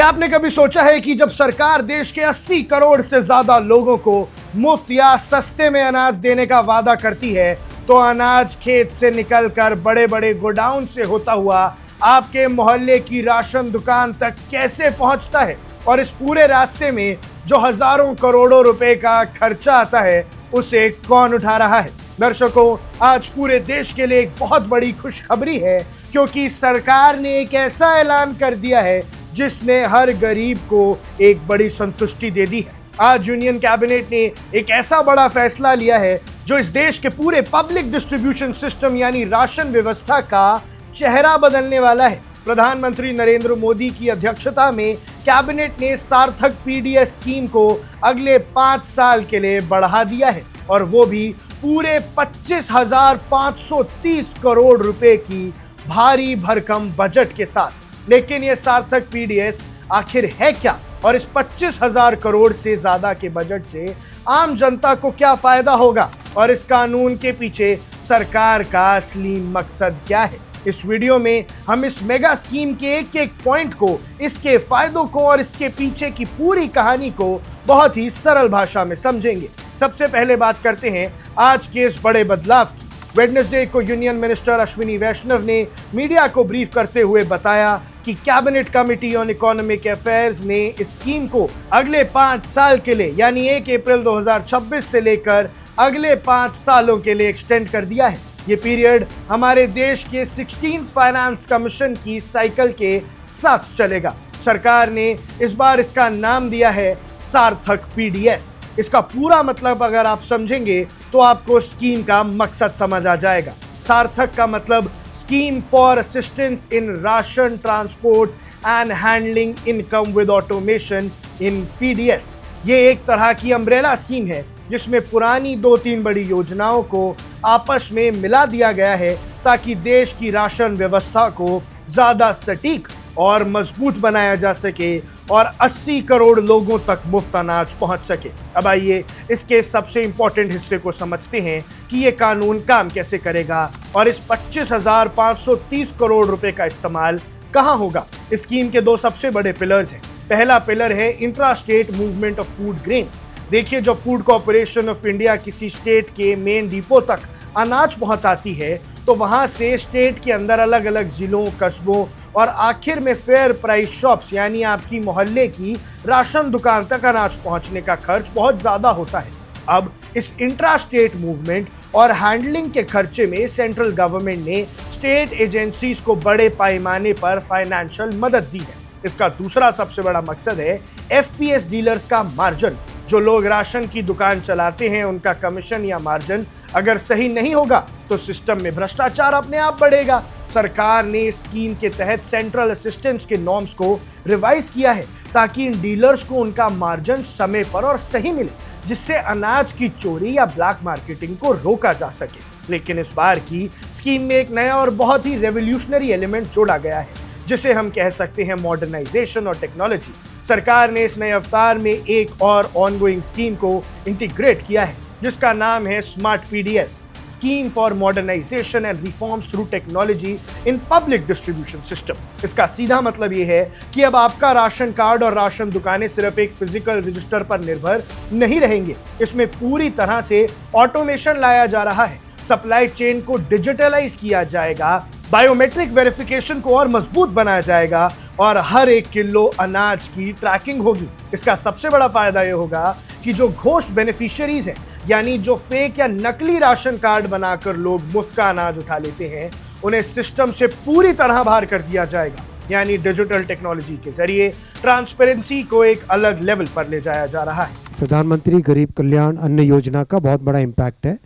क्या आपने कभी सोचा है कि जब सरकार देश के 80 करोड़ से ज्यादा लोगों को मुफ्त या सस्ते में अनाज देने का वादा करती है, तो अनाज खेत से निकलकर बड़े बड़े गोडाउन से होता हुआ आपके मोहल्ले की राशन दुकान तक कैसे पहुंचता है, और इस पूरे रास्ते में जो हजारों करोड़ों रुपए का खर्चा आता है उसे कौन उठा रहा है। दर्शकों, आज पूरे देश के लिए एक बहुत बड़ी खुशखबरी है, क्योंकि सरकार ने एक ऐसा ऐलान कर दिया है जिसने हर गरीब को एक बड़ी संतुष्टि दे दी है। आज यूनियन कैबिनेट ने एक ऐसा बड़ा फैसला लिया है जो इस देश के पूरे पब्लिक डिस्ट्रीब्यूशन सिस्टम यानी राशन व्यवस्था का चेहरा बदलने वाला है। प्रधानमंत्री नरेंद्र मोदी की अध्यक्षता में कैबिनेट ने सार्थक पीडीएस स्कीम को अगले 5 साल के लिए बढ़ा दिया है, और वो भी पूरे 25,530 करोड़ रुपए की भारी भरकम बजट के साथ। लेकिन ये सार्थक पीडीएस आखिर है क्या, और इस 25,000 करोड़ से ज्यादा के बजट से आम जनता को क्या फायदा होगा, और इस कानून के पीछे सरकार का असली मकसद क्या है। इस वीडियो में हम इस मेगा स्कीम के एक एक पॉइंट को, इसके फायदों को और इसके पीछे की पूरी कहानी को बहुत ही सरल भाषा में समझेंगे। सबसे पहले बात करते हैं आज के इस बड़े बदलाव की। वेडनेसडे को यूनियन मिनिस्टर अश्विनी वैष्णव ने मीडिया को ब्रीफ करते हुए बताया कि cabinet committee on economic affairs ने इस स्कीम को अगले 5 साल के लिए यानी 1 अप्रैल 2026 से लेकर अगले 5 सालों के लिए एक्सटेंड कर दिया है। ये पीरियड हमारे देश के 16th फाइनेंस कमीशन की साइकिल के साथ चलेगा। सरकार ने इस बार इसका नाम दिया है सार्थक पीडीएस। इसका पूरा मतलब अगर आप समझेंगे तो आपको स्कीम का मकसद समझ आ जाएगा। सार्थक का मतलब scheme for assistance in ration transport and handling income with automation in PDS. ये एक तरह की अम्ब्रेला स्कीम है जिसमें पुरानी 2-3 बड़ी योजनाओं को आपस में मिला दिया गया है, ताकि देश की राशन व्यवस्था को ज्यादा सटीक और मजबूत बनाया जा सके और 80 करोड़ लोगों तक मुफ्त अनाज पहुंच सके। अब आइए इसके सबसे इंपॉर्टेंट हिस्से को समझते हैं कि ये कानून काम कैसे करेगा और इस 25,530 करोड़ रुपए का इस्तेमाल कहां होगा। इस स्कीम के 2 सबसे बड़े पिलर्स हैं। पहला पिलर है intra state movement of food grains. देखिए, जब फूड कॉर्पोरेशन ऑफ इंडिया किसी स्टेट के मेन डिपो तक अनाज पहुंचाती है तो वहां से स्टेट के अंदर अलग अलग जिलों, कस्बों और आखिर में फेयर प्राइस शॉप्स यानी आपकी मोहल्ले की राशन दुकान तक अनाज पहुंचने का खर्च बहुत ज्यादा होता है। अब इस इंट्रा स्टेट मूवमेंट और हैंडलिंग के खर्चे में सेंट्रल गवर्नमेंट ने स्टेट एजेंसीज को बड़े पैमाने पर फाइनेंशियल मदद दी है। इसका दूसरा सबसे बड़ा मकसद है एफपीएस डीलर्स का मार्जिन। जो लोग राशन की दुकान चलाते हैं उनका कमीशन या मार्जिन अगर सही नहीं होगा तो सिस्टम में भ्रष्टाचार अपने आप बढ़ेगा। सरकार ने स्कीम के तहत सेंट्रल असिस्टेंस के नॉर्म्स को रिवाइज किया है ताकि इन डीलर्स को उनका मार्जिन समय पर और सही मिले, जिससे अनाज की चोरी या ब्लैक मार्केटिंग को रोका जा सके। लेकिन इस बार की स्कीम में एक नया और बहुत ही रेवोल्यूशनरी एलिमेंट जोड़ा गया है, जिसे हम कह सकते हैं मॉडर्नाइजेशन और टेक्नोलॉजी। सरकार ने इस नए अवतार में एक और ऑनगोइंग स्कीम को इंटीग्रेट किया है जिसका नाम है smart PDS, scheme for modernisation and reforms through technology in public distribution system. इसका सीधा मतलब ये है कि अब आपका राशन कार्ड और राशन दुकानें सिर्फ एक फिजिकल रजिस्टर पर निर्भर नहीं रहेंगे। इसमें पूरी तरह से ऑटोमेशन लाया जा रहा है, सप्लाई चेन को डिजिटलाइज किया जाएगा, बायोमेट्रिक वेरिफिकेशन को और मजबूत बनाया जाएगा और हर एक किलो अनाज की ट्रैकिंग होगी। इसका सबसे बड़ा फायदा यह होगा कि जो घोस्ट बेनिफिशियरीज हैं, यानी जो फेक या नकली राशन कार्ड बनाकर लोग मुफ्त का अनाज उठा लेते हैं, उन्हें सिस्टम से पूरी तरह बाहर कर दिया जाएगा। यानी डिजिटल टेक्नोलॉजी के जरिए ट्रांसपेरेंसी को एक अलग लेवल पर ले जाया जा रहा है। प्रधानमंत्री गरीब कल्याण अन्न योजना का बहुत बड़ा इम्पैक्ट है।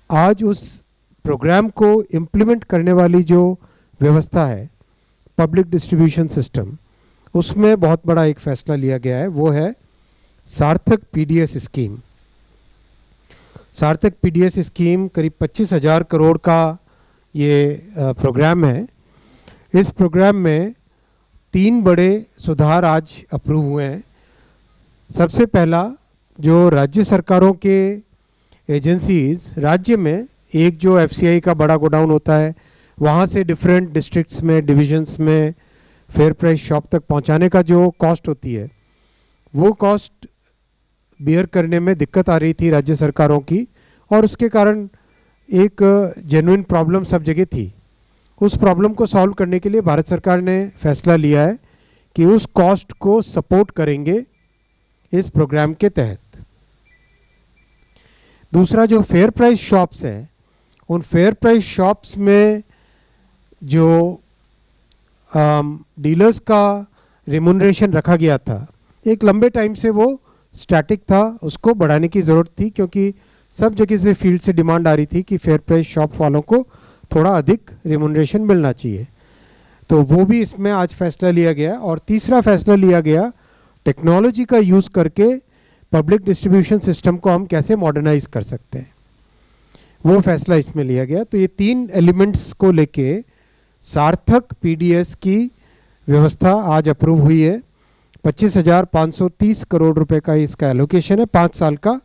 आज उस प्रोग्राम को इम्प्लीमेंट करने वाली जो व्यवस्था है पब्लिक डिस्ट्रीब्यूशन सिस्टम, उसमें बहुत बड़ा एक फैसला लिया गया है, वो है सार्थक पीडीएस स्कीम। सार्थक पीडीएस स्कीम करीब 25,000 करोड़ का ये प्रोग्राम है। इस प्रोग्राम में 3 बड़े सुधार आज अप्रूव हुए हैं। सबसे पहला, जो राज्य सरकारों के एजेंसीज राज्य में एक जो एफसीआई का बड़ा गोडाउन होता है, वहाँ से डिफरेंट डिस्ट्रिक्ट्स में, डिविजन्स में फेयर प्राइस शॉप तक पहुंचाने का जो कॉस्ट होती है वो कॉस्ट बियर करने में दिक्कत आ रही थी राज्य सरकारों की, और उसके कारण एक जेन्युइन प्रॉब्लम सब जगह थी। उस प्रॉब्लम को सॉल्व करने के लिए भारत सरकार ने फैसला लिया है कि उस कॉस्ट को सपोर्ट करेंगे इस प्रोग्राम के तहत। दूसरा, जो फेयर प्राइस शॉप्स हैं, उन फेयर प्राइस शॉप्स में जो डीलर्स का रिम्यूनरेशन रखा गया था, एक लंबे टाइम से वो स्टैटिक था, उसको बढ़ाने की ज़रूरत थी, क्योंकि सब जगह से फील्ड से डिमांड आ रही थी कि फेयर प्राइस शॉप वालों को थोड़ा अधिक रिम्यूनरेशन मिलना चाहिए। तो वो भी इसमें आज फैसला लिया गया। और तीसरा फैसला लिया गया, टेक्नोलॉजी का यूज़ करके पब्लिक डिस्ट्रीब्यूशन सिस्टम को हम कैसे मॉडर्नाइज कर सकते हैं, वो फैसला इसमें लिया गया। तो ये 3 एलिमेंट्स को लेके सार्थक पीडीएस की व्यवस्था आज अप्रूव हुई है। 25,530 करोड़ रुपए का इसका एलोकेशन है, 5 साल का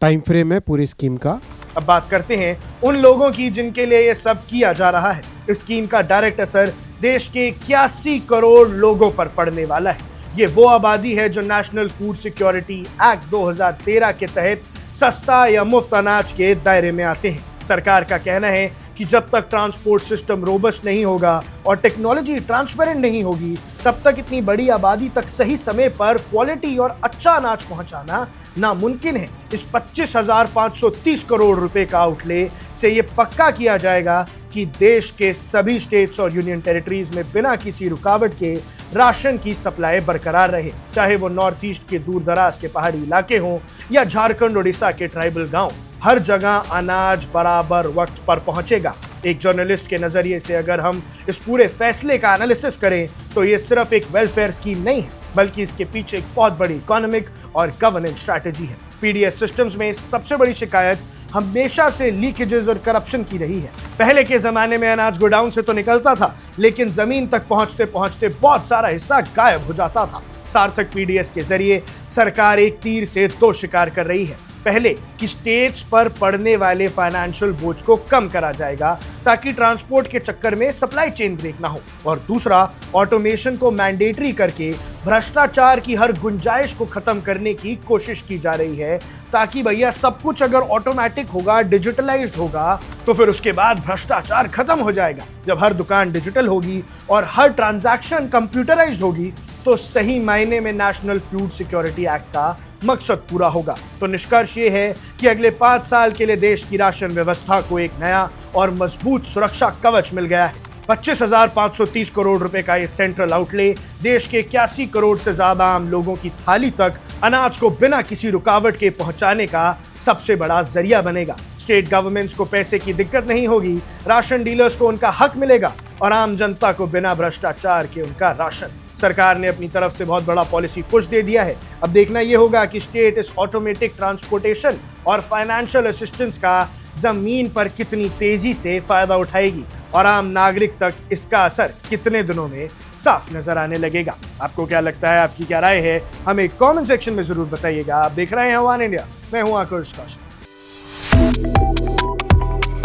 टाइम फ्रेम है पूरी स्कीम का। अब बात करते हैं उन लोगों की जिनके लिए ये सब किया जा रहा है। इस स्कीम का डायरेक्ट असर देश के 81 करोड़ लोगों पर पड़ने वाला है। ये वो आबादी है जो नेशनल फूड सिक्योरिटी एक्ट 2013 के तहत सस्ता या मुफ्त अनाज के दायरे में आते हैं। सरकार का कहना है कि जब तक ट्रांसपोर्ट सिस्टम रोबस्ट नहीं होगा और टेक्नोलॉजी ट्रांसपेरेंट नहीं होगी, तब तक इतनी बड़ी आबादी तक सही समय पर क्वालिटी और अच्छा अनाज पहुंचाना नामुमकिन है। इस 25,530 करोड़ रुपए का आउटले से ये पक्का किया जाएगा कि देश के सभी स्टेट्स और यूनियन टेरिटरीज में बिना किसी रुकावट के राशन की सप्लाई बरकरार रहे, चाहे वो नॉर्थ ईस्ट के दूर दराज के पहाड़ी इलाके हों या झारखंड उड़ीसा के ट्राइबल गांव। हर जगह अनाज बराबर वक्त पर पहुंचेगा। एक जर्नलिस्ट के नजरिए से अगर हम इस पूरे फैसले का एनालिसिस करें तो ये सिर्फ एक वेलफेयर स्कीम नहीं है, बल्कि इसके पीछे एक बहुत बड़ी इकोनॉमिक और गवर्नेंस स्ट्रैटेजी है। पीडीएस सिस्टम्स में सबसे बड़ी शिकायत हमेशा से लीकेजेस और करप्शन की रही है। पहले के जमाने में अनाज गोडाउन से तो निकलता था, लेकिन जमीन तक पहुंचते पहुंचते बहुत सारा हिस्सा गायब हो जाता था। सार्थक पीडीएस के जरिए सरकार एक तीर से 2 शिकार कर रही है। पहले कि स्टेट्स पर पड़ने वाले फाइनेंशियल बोझ को कम करा जाएगा ताकि ट्रांसपोर्ट के चक्कर में सप्लाई चेन ब्रेक ना हो, और दूसरा, ऑटोमेशन को मैंडेटरी करके भ्रष्टाचार की हर गुंजाइश को खत्म करने की कोशिश की जा रही है, ताकि भैया सब कुछ अगर ऑटोमेटिक होगा, डिजिटलाइज्ड होगा, तो फिर उसके बाद भ्रष्टाचार खत्म हो जाएगा। जब हर दुकान डिजिटल होगी और हर ट्रांजैक्शन कंप्यूटराइज्ड होगी, तो सही मायने में नेशनल फूड सिक्योरिटी एक्ट का मकसद पूरा होगा। तो निष्कर्ष ये है कि अगले 5 साल के लिए देश की राशन व्यवस्था को एक नया और मजबूत सुरक्षा कवच मिल गया है। 25,530 करोड़ रुपए का ये सेंट्रल आउटले देश के 81 करोड़ से ज्यादा आम लोगों की थाली तक अनाज को बिना किसी रुकावट के पहुंचाने का सबसे बड़ा जरिया बनेगा। स्टेट गवर्नमेंट्स को पैसे की दिक्कत नहीं होगी, राशन डीलर्स को उनका हक मिलेगा और आम जनता को बिना भ्रष्टाचार के उनका राशन। सरकार ने अपनी तरफ से बहुत बड़ा पॉलिसी पुश दे दिया है। अब देखना यह होगा कि स्टेट इस ऑटोमेटिक ट्रांसपोर्टेशन और फाइनेंशियल असिस्टेंस का जमीन पर कितनी तेजी से फायदा उठाएगी और आम नागरिक तक इसका असर कितने दिनों में साफ नजर आने लगेगा। आपको क्या लगता है, आपकी क्या राय है, हमें कमेंट सेक्शन में जरूर बताइएगा। आप देख रहे हैं वन इंडिया, मैं हूं आकुश Kaushik.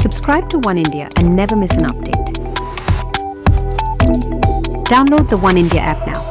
Subscribe to One India and never miss an update. Download the One India app now.